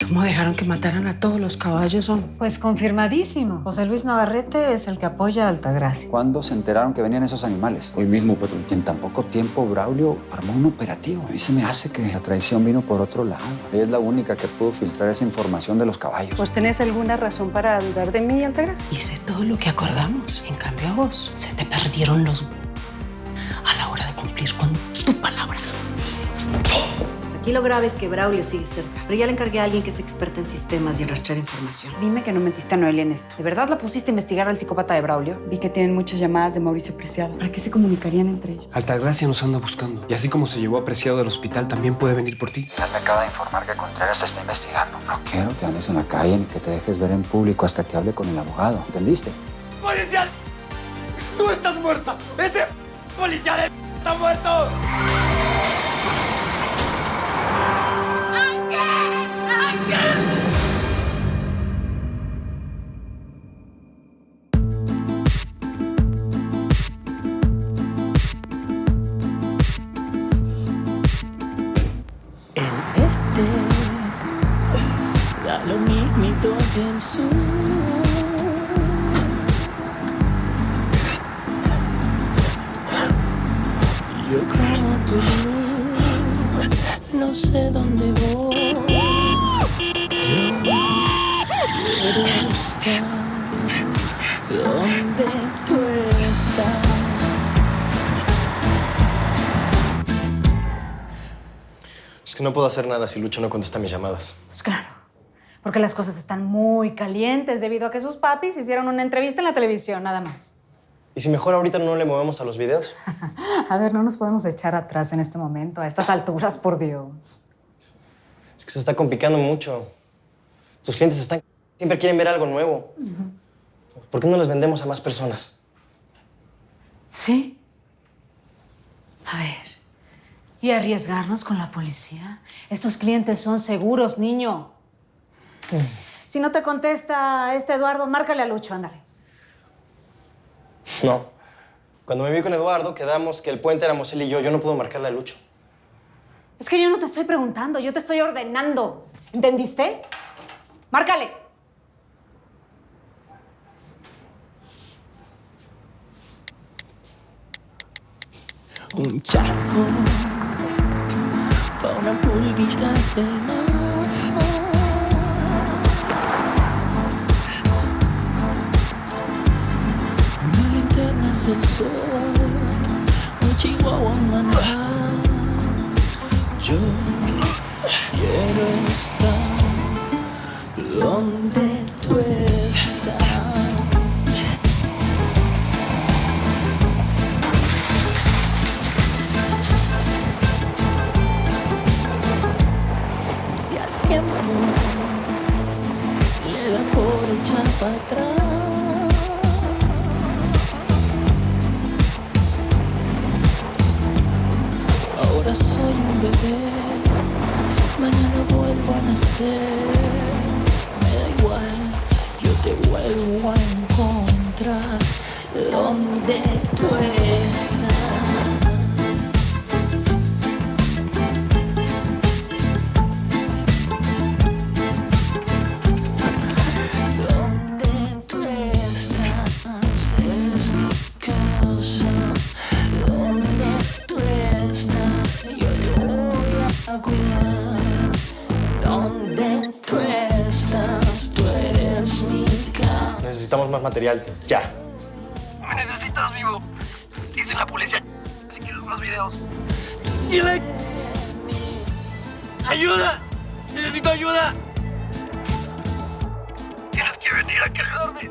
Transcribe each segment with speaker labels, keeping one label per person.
Speaker 1: ¿Cómo dejaron que mataran a todos los caballos, hombre?
Speaker 2: Pues confirmadísimo. José Luis Navarrete es el que apoya a Altagracia.
Speaker 3: ¿Cuándo se enteraron que venían esos animales?
Speaker 4: Hoy mismo, patrón.
Speaker 3: Y en tan poco tiempo, Braulio armó un operativo. A mí se me hace que la traición vino por otro lado. Ella es la única que pudo filtrar esa información de los caballos.
Speaker 5: ¿Pues tenés alguna razón para dudar de mí, Altagracia?
Speaker 1: Hice todo lo que acordamos. En cambio a vos, se te perdieron los... a la hora de cumplir con tu palabra.
Speaker 6: Aquí lo grave es que Braulio sigue cerca, pero ya le encargué a alguien que es experta en sistemas y en rastrear información.
Speaker 5: Dime que no metiste a Noelia en esto.
Speaker 2: ¿De verdad la pusiste a investigar al psicópata de Braulio?
Speaker 5: Vi que tienen muchas llamadas de Mauricio Preciado. ¿Para qué se comunicarían entre ellos?
Speaker 7: Altagracia nos anda buscando. Y así como se llevó a Preciado del hospital, también puede venir por ti.
Speaker 3: Ya me acaba de informar que Contreras te está investigando. No quiero que andes en la calle ni que te dejes ver en público hasta que hable con el abogado. ¿Entendiste?
Speaker 8: ¡Policía! ¡Tú estás muerto! ¡Ese policía de está muerto!
Speaker 9: Da lo mismito que el sur. Yo como tú, no sé dónde voy. Yo quiero estar donde tú estás.
Speaker 10: Es que no puedo hacer nada si Lucho no contesta mis llamadas.
Speaker 2: Pues claro, porque las cosas están muy calientes debido a que sus papis hicieron una entrevista en la televisión, nada más.
Speaker 10: ¿Y si mejor ahorita no le movemos a los videos?
Speaker 2: A ver, no nos podemos echar atrás en este momento, a estas alturas, por Dios.
Speaker 10: Es que se está complicando mucho. Tus clientes siempre quieren ver algo nuevo. ¿Por qué no les vendemos a más personas?
Speaker 2: ¿Sí? A ver, ¿y arriesgarnos con la policía? Estos clientes son seguros, niño. Si no te contesta Eduardo, márcale a Lucho, ándale.
Speaker 10: No. Cuando me vi con Eduardo, quedamos que el puente éramos él y yo. Yo no puedo marcarle a Lucho.
Speaker 2: Es que yo no te estoy preguntando, yo te estoy ordenando. ¿Entendiste? ¡Márcale!
Speaker 9: Un charco pa' una pulguita de mar. Una linterna es el sol, un chihuahua manejar. Yo quiero estar donde tú estás. Le da por echar para atrás. Ahora soy un bebé, mañana vuelvo a nacer. Me da igual, yo te vuelvo a encontrar donde tú estás.
Speaker 10: Necesitamos más material, ya.
Speaker 8: Me necesitas vivo. Dice la policía si quieres más videos. Dile. ¡Ayuda! ¡Necesito ayuda! Tienes que venir a ayudarme.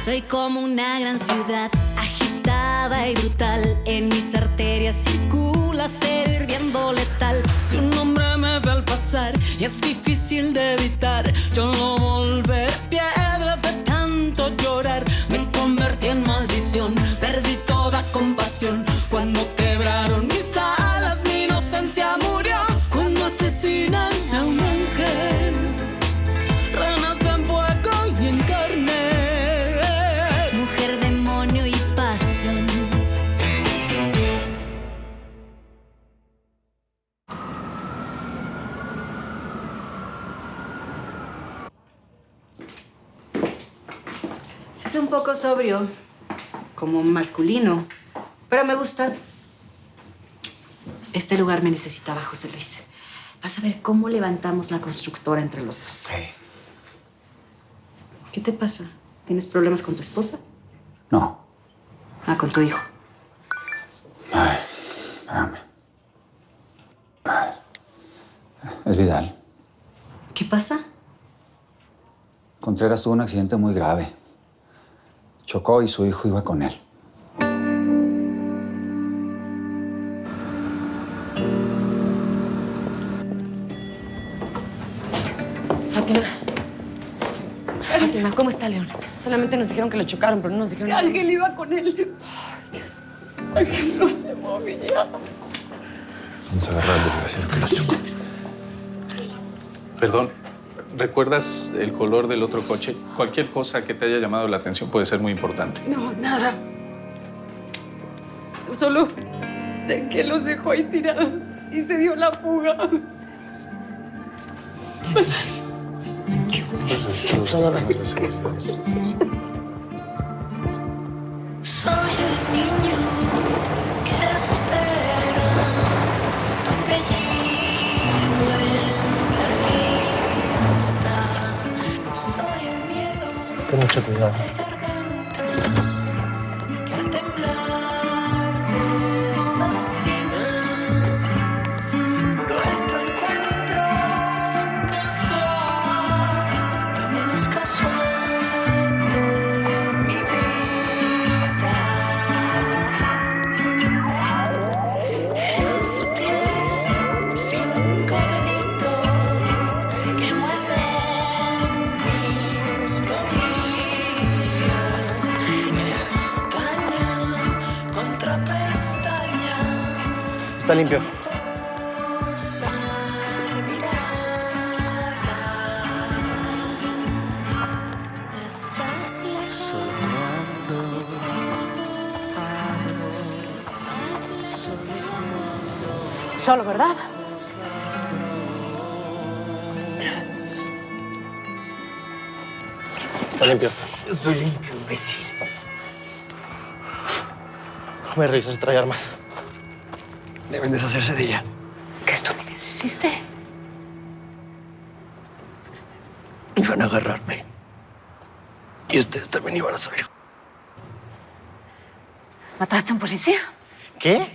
Speaker 6: Soy como una gran ciudad, agitada y brutal. En mis arterias circula acero hirviendo letal. Su nombre me ve al pasar y es difícil de evitar. Yo no volveré piedra de tanto llorar. Me convertí en maldición, perdí toda compasión. Cuando quebraron mis alas, mi inocencia murió. Cuando asesinan a un ángel, renace en fuego y en carne.
Speaker 5: Es un poco sobrio, como masculino, pero me gusta. Este lugar me necesitaba, José Luis. Vas a ver cómo levantamos la constructora entre los dos.
Speaker 3: Sí.
Speaker 5: ¿Qué te pasa? ¿Tienes problemas con tu esposa?
Speaker 3: No.
Speaker 5: Ah, con tu hijo.
Speaker 3: Ay, espérame. Ay. Es Vidal.
Speaker 5: ¿Qué pasa?
Speaker 3: Contreras tuvo un accidente muy grave. Chocó y su hijo iba con él.
Speaker 4: Fátima, ¿cómo está León? Solamente nos dijeron que lo chocaron, pero no nos dijeron nada.
Speaker 9: Ángel iba con él. Ay, Dios. Ángel no se movía.
Speaker 11: Vamos a agarrar al desgraciado que los chocó.
Speaker 12: Perdón, ¿recuerdas el color del otro coche? Cualquier cosa que te haya llamado la atención puede ser muy importante.
Speaker 9: No, nada. Solo sé que los dejó ahí tirados y se dio la fuga.
Speaker 13: Soy el niño que espera apellido en la lista. Soy el miedo.
Speaker 10: Ten mucho cuidado.
Speaker 13: Que al temblar desafina nuestro encuentro casual, lo menos casual de mi vida. En su piel sin colorito que muerde mis costillas. Estaña contra pestaña.
Speaker 10: Está limpio.
Speaker 6: Estás lejos.
Speaker 2: Solo, ¿verdad?
Speaker 10: Está limpio.
Speaker 8: Estoy limpio, imbécil.
Speaker 10: No me revisas, trae armas.
Speaker 8: Deben deshacerse de ella.
Speaker 1: ¿Qué estupidez hiciste?
Speaker 8: Iban a agarrarme. Y ustedes también iban a salir.
Speaker 2: ¿Mataste a un policía?
Speaker 10: ¿Qué?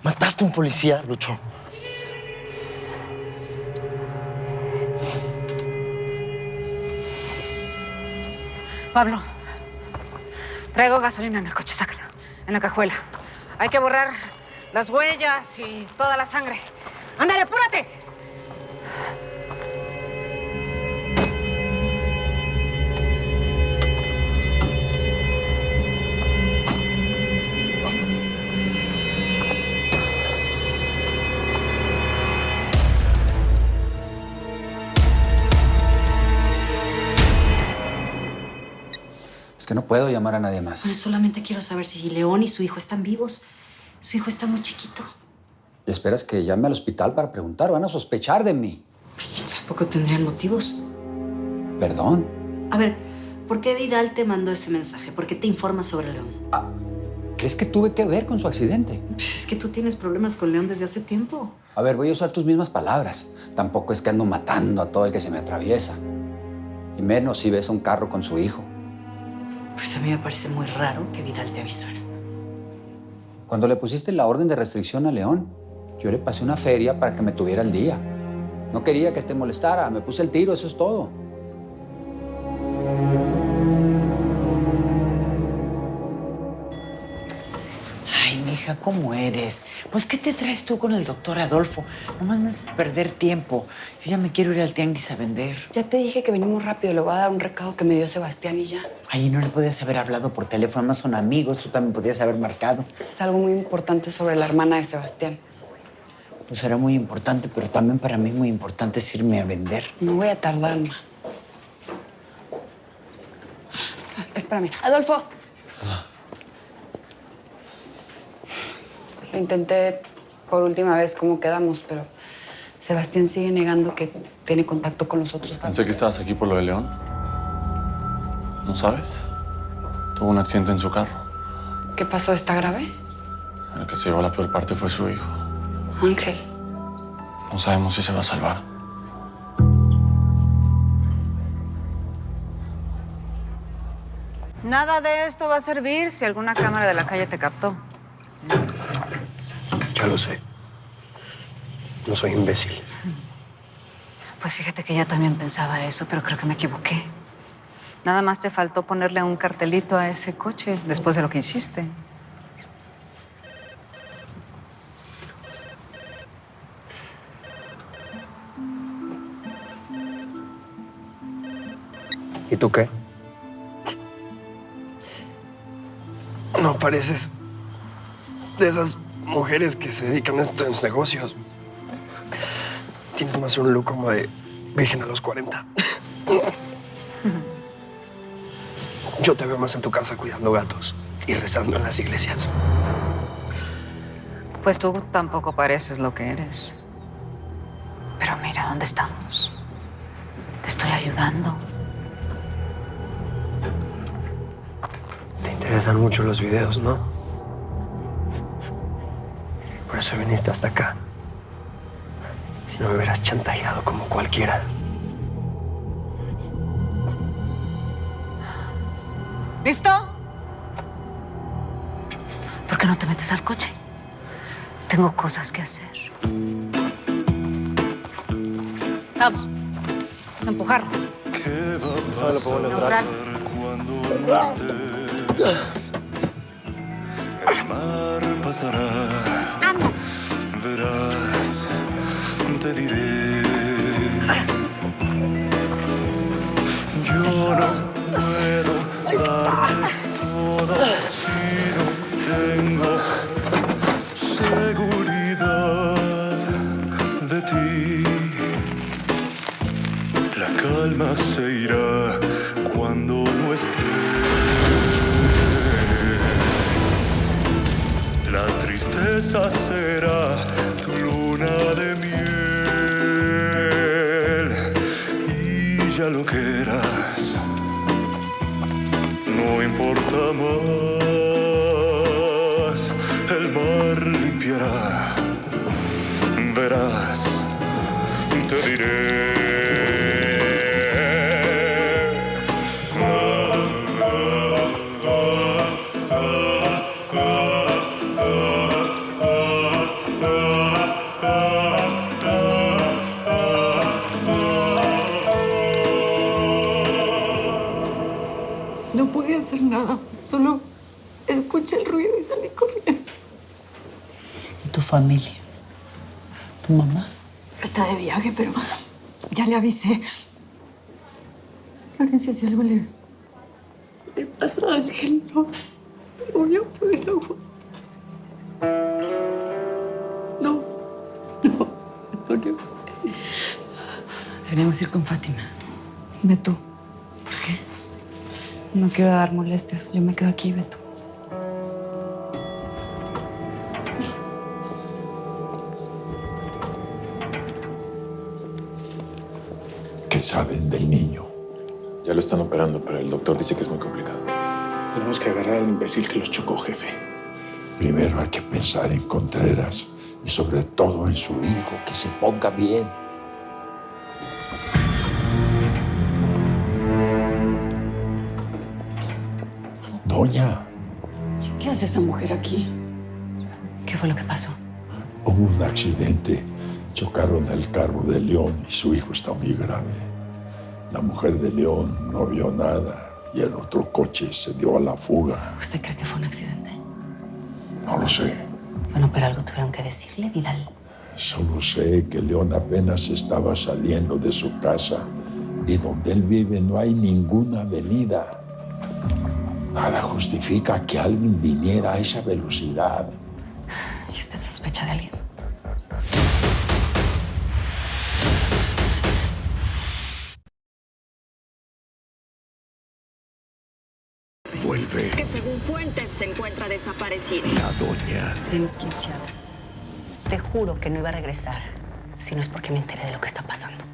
Speaker 10: ¿Mataste a un policía, Lucho?
Speaker 2: Pablo, traigo gasolina en el coche, sácala. En la cajuela. Hay que borrar las huellas y toda la sangre. ¡Ándale, apúrate!
Speaker 3: Es que no puedo llamar a nadie más.
Speaker 5: Bueno, solamente quiero saber si León y su hijo están vivos. Su hijo está muy chiquito.
Speaker 3: ¿Y esperas que llame al hospital para preguntar? Van a sospechar de mí.
Speaker 5: Tampoco tendrían motivos.
Speaker 3: Perdón.
Speaker 5: A ver, ¿por qué Vidal te mandó ese mensaje? ¿Por qué te informa sobre León?
Speaker 3: ¿Crees que tuve que ver con su accidente?
Speaker 5: Pues es que tú tienes problemas con León desde hace tiempo.
Speaker 3: A ver, voy a usar tus mismas palabras. Tampoco es que ando matando a todo el que se me atraviesa. Y menos si ves un carro con su hijo.
Speaker 5: Pues a mí me parece muy raro que Vidal te avisara.
Speaker 3: Cuando le pusiste la orden de restricción a León, yo le pasé una feria para que me tuviera al día. No quería que te molestara. Me puse el tiro, eso es todo.
Speaker 14: Ay, mija, ¿cómo eres? Pues, ¿qué te traes tú con el doctor Adolfo? Nomás me haces perder tiempo. Yo ya me quiero ir al tianguis a vender.
Speaker 5: Ya te dije que venimos rápido. Le voy a dar un recado que me dio Sebastián y ya.
Speaker 14: Ay, no le podías haber hablado por teléfono. Además son amigos. Tú también podías haber marcado.
Speaker 5: Es algo muy importante sobre la hermana de Sebastián.
Speaker 14: Pues era muy importante, pero también para mí muy importante es irme a vender.
Speaker 5: No voy a tardar, ma. Espérame. Adolfo. Lo intenté por última vez como quedamos, pero Sebastián sigue negando que tiene contacto con los otros.
Speaker 11: Pensé que estabas aquí por lo de León. ¿No sabes? Tuvo un accidente en su carro.
Speaker 5: ¿Qué pasó? ¿Está grave?
Speaker 11: El que se llevó la peor parte fue su hijo.
Speaker 5: Ángel.
Speaker 11: No sabemos si se va a salvar.
Speaker 2: Nada de esto va a servir si alguna cámara de la calle te captó.
Speaker 7: Ya lo sé. No soy imbécil.
Speaker 2: Pues fíjate que ella también pensaba eso, pero creo que me equivoqué. Nada más te faltó ponerle un cartelito a ese coche después de lo que hiciste.
Speaker 7: ¿Y tú qué? No pareces de esas mujeres que se dedican a estos negocios. Tienes más un look como de virgen a los 40. Yo te veo más en tu casa cuidando gatos y rezando en las iglesias.
Speaker 2: Pues tú tampoco pareces lo que eres. Pero mira dónde estamos. Te estoy ayudando.
Speaker 7: Te interesan mucho los videos, ¿no? Por eso viniste hasta acá. Si no me hubieras chantajeado como cualquiera.
Speaker 2: ¿Listo? ¿Por qué no te metes al coche? Tengo cosas que hacer. Vamos. Vamos a empujarlo. Neutral.
Speaker 13: El mar pasará.
Speaker 2: Anda.
Speaker 13: Verás, te diré. Yo no puedo darte todo si no tengo seguridad de ti. La calma se irá cuando no estés. La tristeza será tu luna de miel. Y ya lo que eras no importa más. El mar limpiará. Verás, te diré.
Speaker 9: No pude hacer nada. Solo escuché el ruido y salí corriendo.
Speaker 14: ¿Y tu familia? ¿Tu mamá?
Speaker 9: Está de viaje, pero ya le avisé. Florencia, si algo le pasa a Ángel, no voy a poder aguantar. No.
Speaker 5: Deberíamos ir con Fátima.
Speaker 9: Ve tú.
Speaker 5: ¿Por qué? No quiero dar molestias. Yo me quedo aquí, ve tú.
Speaker 15: ¿Qué saben del niño?
Speaker 11: Ya lo están operando, pero el doctor dice que es muy complicado.
Speaker 7: Tenemos que agarrar al imbécil que los chocó, jefe.
Speaker 15: Primero hay que pensar en Contreras y sobre todo en su hijo, que se ponga bien. Doña,
Speaker 9: ¿Qué hace esa mujer aquí?
Speaker 2: ¿Qué fue lo que pasó?
Speaker 15: hubo un accidente. Chocaron el carro de León y su hijo está muy grave. La mujer de León no vio nada y el otro coche se dio a la fuga.
Speaker 2: ¿Usted cree que fue un accidente?
Speaker 15: No lo sé.
Speaker 2: Bueno, pero algo tuvieron que decirle, Vidal.
Speaker 15: Solo sé que León apenas estaba saliendo de su casa y donde él vive no hay ninguna avenida. Nada justifica que alguien viniera a esa velocidad.
Speaker 2: ¿Y usted sospecha de alguien?
Speaker 15: Vuelve
Speaker 16: Que según fuentes se encuentra desaparecido.
Speaker 15: la doña.
Speaker 1: Tenemos que ir, Chava. Te juro que no iba a regresar si no es porque me enteré de lo que está pasando.